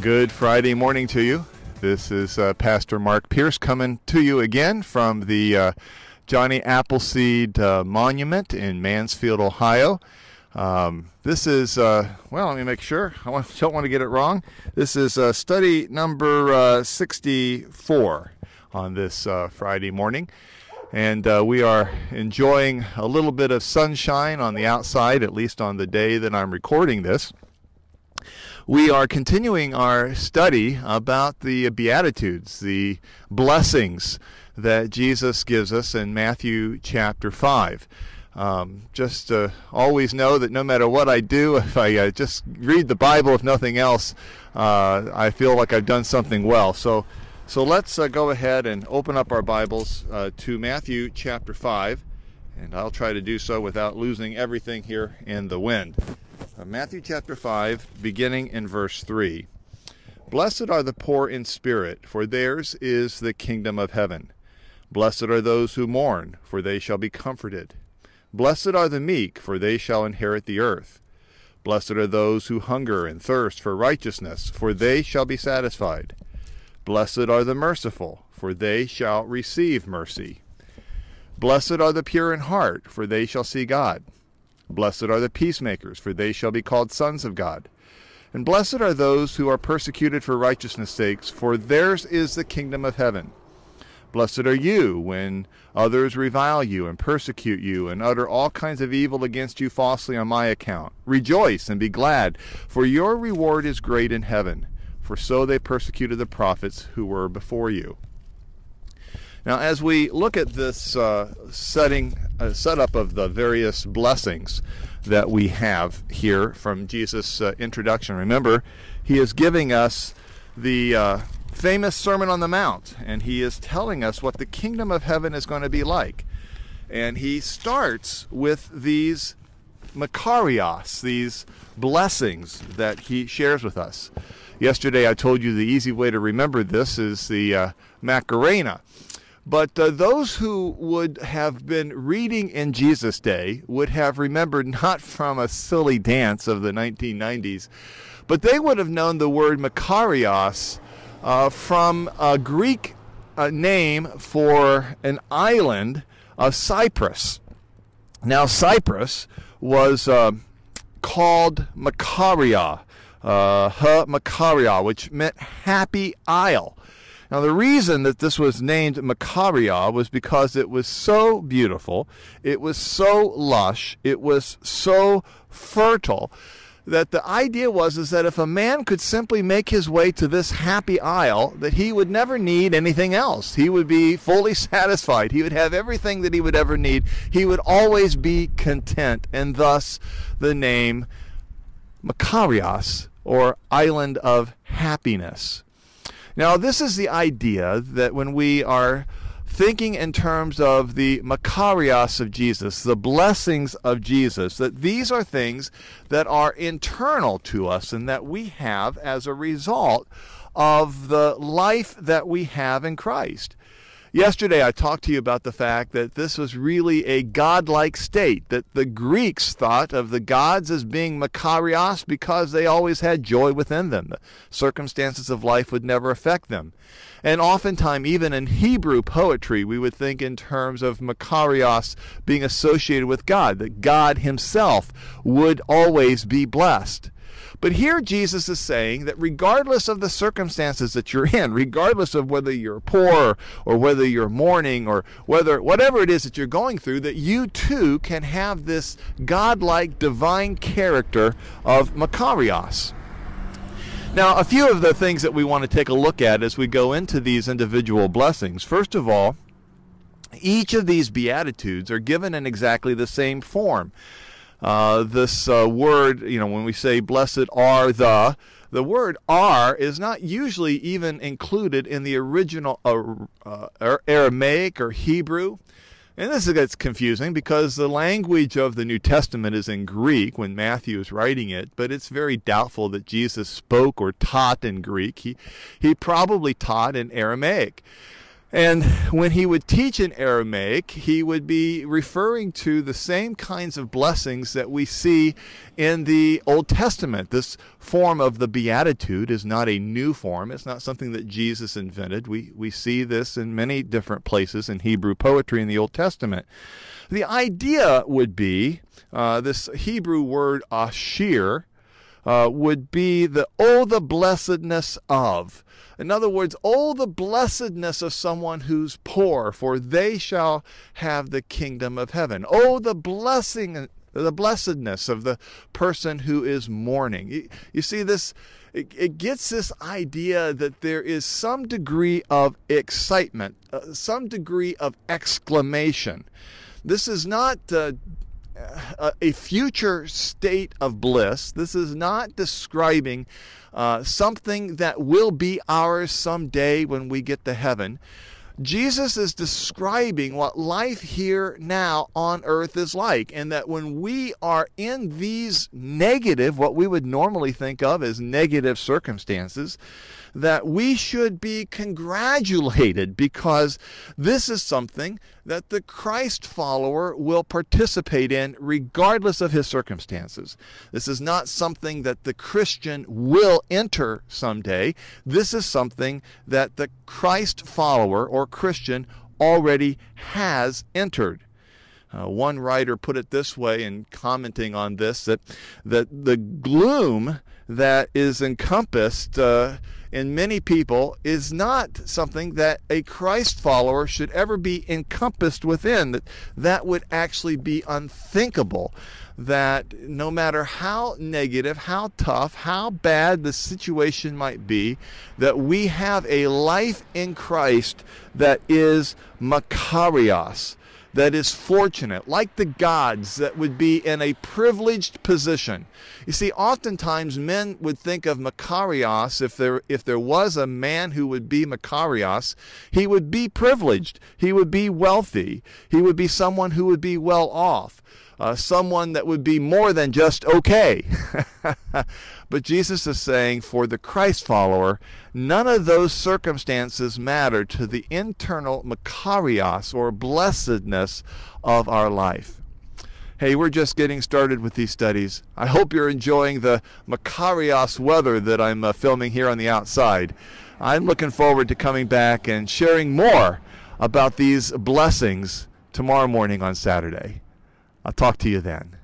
Good Friday morning to you. This is Pastor Mark Pierce coming to you again from the Johnny Appleseed Monument in Mansfield, Ohio. This is, let me make sure. I don't want to get it wrong. This is study number 64 on this Friday morning. And we are enjoying a little bit of sunshine on the outside, at least on the day that I'm recording this. We are continuing our study about the Beatitudes, the blessings that Jesus gives us in Matthew chapter 5. Just always know that no matter what I do, if I just read the Bible, if nothing else, I feel like I've done something well. So let's go ahead and open up our Bibles to Matthew chapter 5, and I'll try to do so without losing everything here in the wind. Matthew chapter 5, beginning in verse 3. Blessed are the poor in spirit, for theirs is the kingdom of heaven. Blessed are those who mourn, for they shall be comforted. Blessed are the meek, for they shall inherit the earth. Blessed are those who hunger and thirst for righteousness, for they shall be satisfied. Blessed are the merciful, for they shall receive mercy. Blessed are the pure in heart, for they shall see God. Blessed are the peacemakers, for they shall be called sons of God. And blessed are those who are persecuted for righteousness' sakes, for theirs is the kingdom of heaven. Blessed are you when others revile you and persecute you and utter all kinds of evil against you falsely on my account. Rejoice and be glad, for your reward is great in heaven, for so they persecuted the prophets who were before you. Now, as we look at this setup of the various blessings that we have here from Jesus' introduction, remember, he is giving us the famous Sermon on the Mount, and he is telling us what the kingdom of heaven is going to be like. And he starts with these Makarios, these blessings that he shares with us. Yesterday I told you the easy way to remember this is the Makarios. But those who would have been reading in Jesus' day would have remembered not from a silly dance of the 1990s, but they would have known the word Makarios from a Greek name for an island of Cyprus. Now, Cyprus was called Makaria, Makaria, which meant happy isle. Now, the reason that this was named Makaria was because it was so beautiful, it was so lush, it was so fertile, that the idea was that if a man could simply make his way to this happy isle, that he would never need anything else. He would be fully satisfied. He would have everything that he would ever need. He would always be content, and thus the name Makarios, or Island of Happiness. Now, this is the idea that when we are thinking in terms of the Makarios of Jesus, the blessings of Jesus, that these are things that are internal to us and that we have as a result of the life that we have in Christ. Yesterday I talked to you about the fact that this was really a godlike state, that the Greeks thought of the gods as being Makarios because they always had joy within them. The circumstances of life would never affect them. And oftentimes, even in Hebrew poetry, we would think in terms of Makarios being associated with God, that God himself would always be blessed. But here Jesus is saying that regardless of the circumstances that you're in, regardless of whether you're poor or whether you're mourning or whatever it is that you're going through, that you too can have this godlike divine character of Makarios. Now, a few of the things that we want to take a look at as we go into these individual blessings. First of all, each of these Beatitudes are given in exactly the same form. This word, when we say blessed are the word are is not usually even included in the original Aramaic or Hebrew. And this gets confusing because the language of the New Testament is in Greek when Matthew is writing it, but it's very doubtful that Jesus spoke or taught in Greek. He probably taught in Aramaic. And when he would teach in Aramaic, he would be referring to the same kinds of blessings that we see in the Old Testament. This form of the Beatitude is not a new form. It's not something that Jesus invented. We see this in many different places in Hebrew poetry in the Old Testament. The idea would be, this Hebrew word ashir, would be the blessedness of. In other words, the blessedness of someone who's poor, for they shall have the kingdom of heaven. The blessedness of the person who is mourning. You see this, it gets this idea that there is some degree of excitement, some degree of exclamation. This is not a future state of bliss. This is not describing something that will be ours someday when we get to heaven. Jesus is describing what life here now on earth is like, and that when we are in these negative, what we would normally think of as negative circumstances, that we should be congratulated, because this is something that the Christ follower will participate in regardless of his circumstances. This is not something that the Christian will enter someday. This is something that the Christ follower or Christian already has entered. One writer put it this way in commenting on this, that the gloom that is encompassed in many people is not something that a Christ follower should ever be encompassed within. That would actually be unthinkable. That no matter how negative, how tough, how bad the situation might be, that we have a life in Christ that is Makarios, that is fortunate, like the gods, that would be in a privileged position. You see, oftentimes men would think of Makarios, if there was a man who would be Makarios, he would be privileged, he would be wealthy, he would be someone who would be well off, someone that would be more than just okay. But Jesus is saying, for the Christ follower, none of those circumstances matter to the internal Makarios, or blessedness, of our life. Hey, we're just getting started with these studies. I hope you're enjoying the Makarios weather that I'm filming here on the outside. I'm looking forward to coming back and sharing more about these blessings tomorrow morning on Saturday. I'll talk to you then.